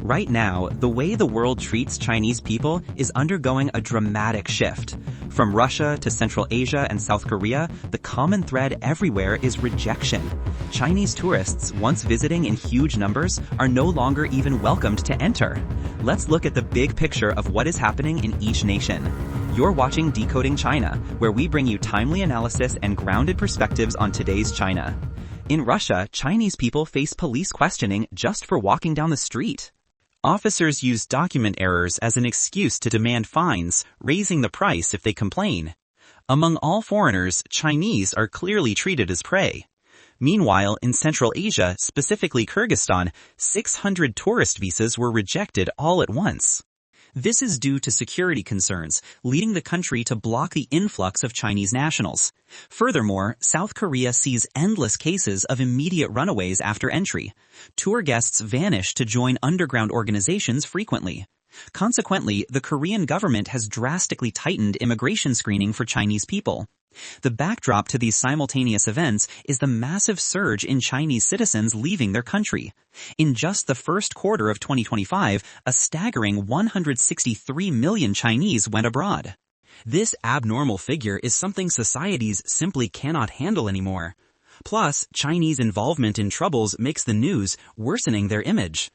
Right now, the way the world treats Chinese people is undergoing a dramatic shift. From Russia to Central Asia and South Korea, the common thread everywhere is rejection. Chinese tourists, once visiting in huge numbers, are no longer even welcomed to enter. Let's look at the big picture of what is happening in each nation. You're watching Decoding China, where we bring you timely analysis and grounded perspectives on today's China. In Russia, Chinese people face police questioning just for walking down the street. Officers use document errors as an excuse to demand fines, raising the price if they complain. Among all foreigners, Chinese are clearly treated as prey. Meanwhile, in Central Asia, specifically Kyrgyzstan, 600 tourist visas were rejected all at once. This is due to security concerns, leading the country to block the influx of Chinese nationals. Furthermore, South Korea sees endless cases of immediate runaways after entry. Tour guests vanish to join underground organizations frequently. Consequently, the Korean government has drastically tightened immigration screening for Chinese people. The backdrop to these simultaneous events is the massive surge in Chinese citizens leaving their country. In just the first quarter of 2025, a staggering 163 million Chinese went abroad. This abnormal figure is something societies simply cannot handle anymore. Plus, Chinese involvement in troubles makes the news, worsening their image.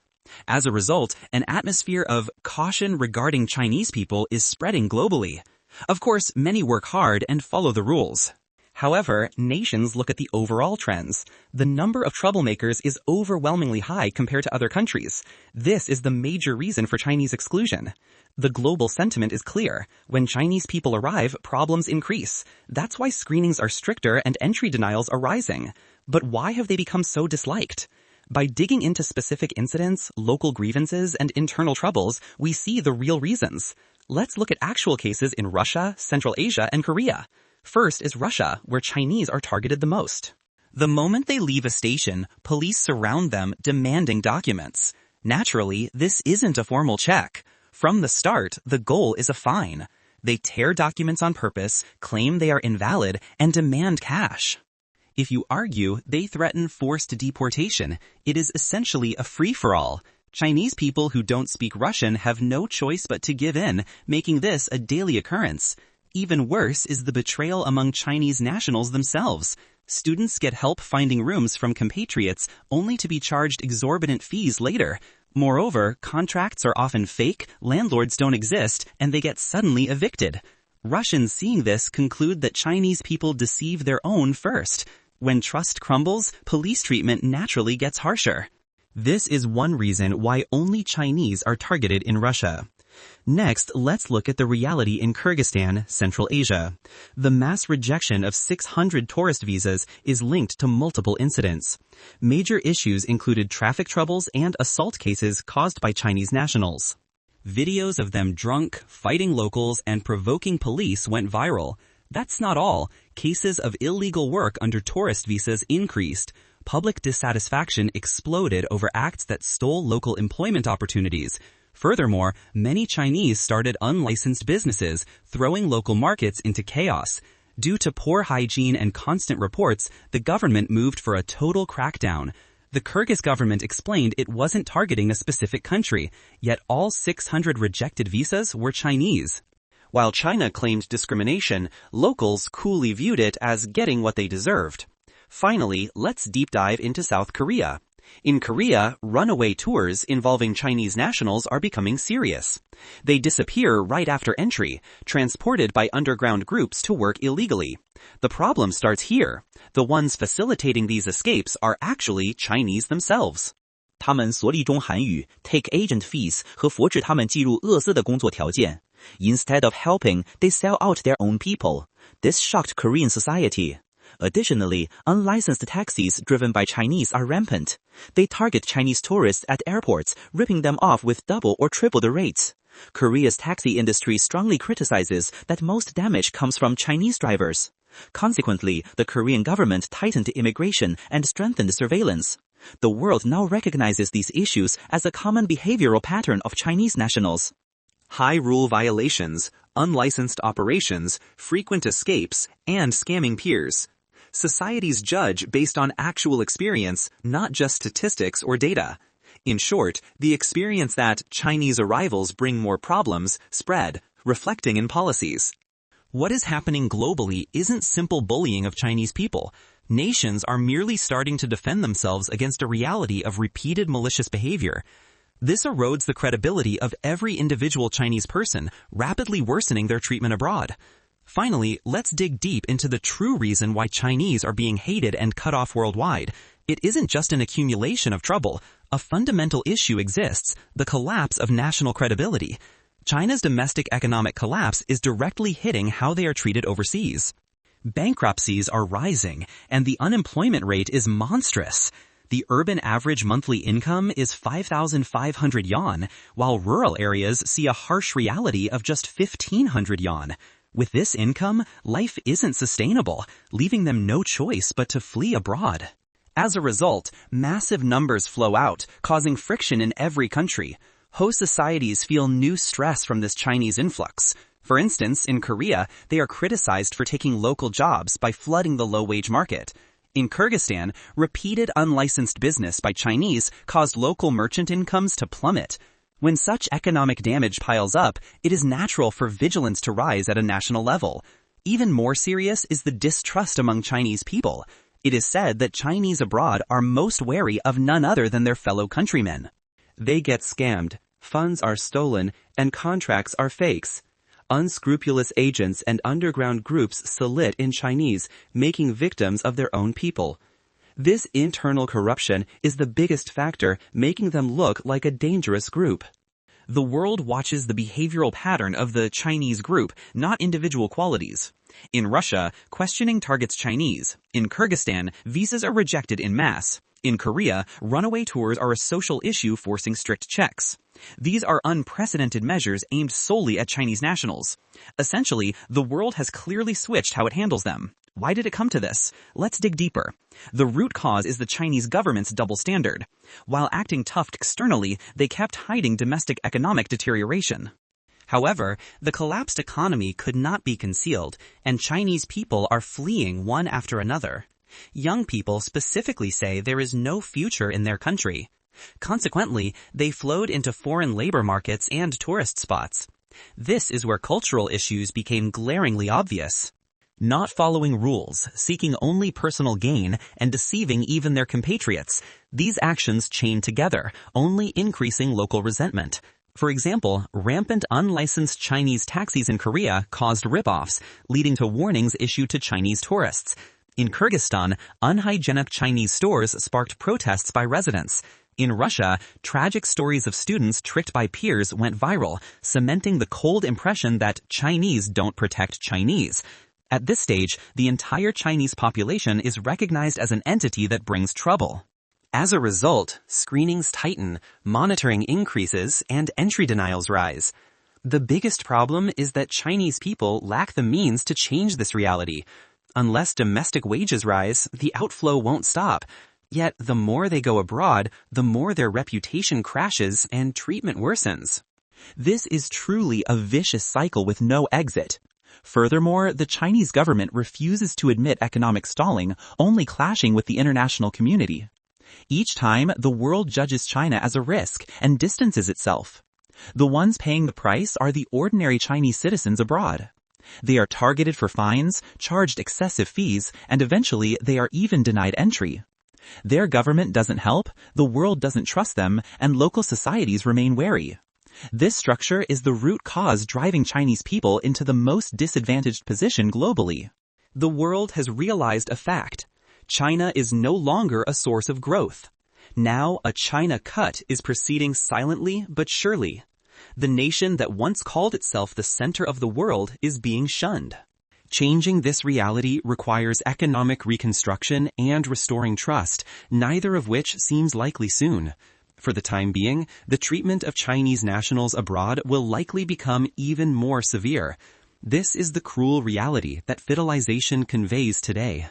As a result, an atmosphere of caution regarding Chinese people is spreading globally. Of course, many work hard and follow the rules. However, nations look at the overall trends. The number of troublemakers is overwhelmingly high compared to other countries. This is the major reason for Chinese exclusion. The global sentiment is clear. When Chinese people arrive, problems increase. That's why screenings are stricter and entry denials are rising. But why have they become so disliked? By digging into specific incidents, local grievances, and internal troubles, we see the real reasons. Let's look at actual cases in Russia, Central Asia, and Korea. First is Russia, where Chinese are targeted the most. The moment they leave a station, police surround them, demanding documents. Naturally, this isn't a formal check. From the start, the goal is a fine. They tear documents on purpose, claim they are invalid, and demand cash. If you argue, they threaten forced deportation. It is essentially a free-for-all. Chinese people who don't speak Russian have no choice but to give in, making this a daily occurrence. Even worse is the betrayal among Chinese nationals themselves. Students get help finding rooms from compatriots only to be charged exorbitant fees later. Moreover, contracts are often fake, landlords don't exist, and they get suddenly evicted. Russians seeing this conclude that Chinese people deceive their own first. When trust crumbles, police treatment naturally gets harsher. This is one reason why only Chinese are targeted in Russia. Next, let's look at the reality in Kyrgyzstan, Central Asia. The mass rejection of 600 tourist visas is linked to multiple incidents. Major issues included traffic troubles and assault cases caused by Chinese nationals. Videos of them drunk, fighting locals, and provoking police went viral. That's not all. Cases of illegal work under tourist visas increased. Public dissatisfaction exploded over acts that stole local employment opportunities. Furthermore, many Chinese started unlicensed businesses, throwing local markets into chaos. Due to poor hygiene and constant reports, the government moved for a total crackdown. The Kyrgyz government explained it wasn't targeting a specific country, yet all 600 rejected visas were Chinese. While China claimed discrimination, locals coolly viewed it as getting what they deserved. Finally, let's deep dive into South Korea. In Korea, runaway tours involving Chinese nationals are becoming serious. They disappear right after entry, transported by underground groups to work illegally. The problem starts here. The ones facilitating these escapes are actually Chinese themselves. 他们所利中韩语 take agent fees 和佛制他们记入恶色的工作条件. Instead of helping, they sell out their own people. This shocked Korean society. Additionally, unlicensed taxis driven by Chinese are rampant. They target Chinese tourists at airports, ripping them off with double or triple the rates. Korea's taxi industry strongly criticizes that most damage comes from Chinese drivers. Consequently, the Korean government tightened immigration and strengthened surveillance. The world now recognizes these issues as a common behavioral pattern of Chinese nationals. High rule violations, unlicensed operations, frequent escapes, and scamming peers. Societies judge based on actual experience, not just statistics or data. In short, the experience that Chinese arrivals bring more problems spread, reflecting in policies. What is happening globally isn't simple bullying of Chinese people. Nations are merely starting to defend themselves against a reality of repeated malicious behavior. This erodes the credibility of every individual Chinese person, rapidly worsening their treatment abroad. Finally, let's dig deep into the true reason why Chinese are being hated and cut off worldwide. It isn't just an accumulation of trouble. A fundamental issue exists: the collapse of national credibility. China's domestic economic collapse is directly hitting how they are treated overseas. Bankruptcies are rising, and the unemployment rate is monstrous. The urban average monthly income is 5,500 yuan, while rural areas see a harsh reality of just 1,500 yuan. With this income, life isn't sustainable, leaving them no choice but to flee abroad. As a result, massive numbers flow out, causing friction in every country. Host societies feel new stress from this Chinese influx. For instance, in Korea, they are criticized for taking local jobs by flooding the low-wage market. In Kyrgyzstan, repeated unlicensed business by Chinese caused local merchant incomes to plummet. When such economic damage piles up, it is natural for vigilance to rise at a national level. Even more serious is the distrust among Chinese people. It is said that Chinese abroad are most wary of none other than their fellow countrymen. They get scammed, funds are stolen, and contracts are fakes. Unscrupulous agents and underground groups solicit in Chinese, making victims of their own people. This internal corruption is the biggest factor, making them look like a dangerous group. The world watches the behavioral pattern of the Chinese group, not individual qualities. In Russia, questioning targets Chinese. In Kyrgyzstan, visas are rejected en masse. In Korea, runaway tours are a social issue forcing strict checks. These are unprecedented measures aimed solely at Chinese nationals. Essentially, the world has clearly switched how it handles them. Why did it come to this? Let's dig deeper. The root cause is the Chinese government's double standard. While acting tough externally, they kept hiding domestic economic deterioration. However, the collapsed economy could not be concealed, and Chinese people are fleeing one after another. Young people specifically say there is no future in their country. Consequently, they flowed into foreign labor markets and tourist spots. This is where cultural issues became glaringly obvious. Not following rules, seeking only personal gain, and deceiving even their compatriots, these actions chain together, only increasing local resentment. For example, rampant unlicensed Chinese taxis in Korea caused rip-offs, leading to warnings issued to Chinese tourists. In Kyrgyzstan, unhygienic Chinese stores sparked protests by residents. In Russia, tragic stories of students tricked by peers went viral, cementing the cold impression that Chinese don't protect Chinese. At this stage, the entire Chinese population is recognized as an entity that brings trouble. As a result, screenings tighten, monitoring increases, and entry denials rise. The biggest problem is that Chinese people lack the means to change this reality. Unless domestic wages rise, the outflow won't stop. Yet, the more they go abroad, the more their reputation crashes and treatment worsens. This is truly a vicious cycle with no exit. Furthermore, the Chinese government refuses to admit economic stalling, only clashing with the international community. Each time, the world judges China as a risk and distances itself. The ones paying the price are the ordinary Chinese citizens abroad. They are targeted for fines, charged excessive fees, and eventually they are even denied entry. Their government doesn't help, the world doesn't trust them, and local societies remain wary. This structure is the root cause driving Chinese people into the most disadvantaged position globally. The world has realized a fact. China is no longer a source of growth. Now, a China cut is proceeding silently but surely. The nation that once called itself the center of the world is being shunned. Changing this reality requires economic reconstruction and restoring trust, neither of which seems likely soon. For the time being, the treatment of Chinese nationals abroad will likely become even more severe. This is the cruel reality that fidelization conveys today.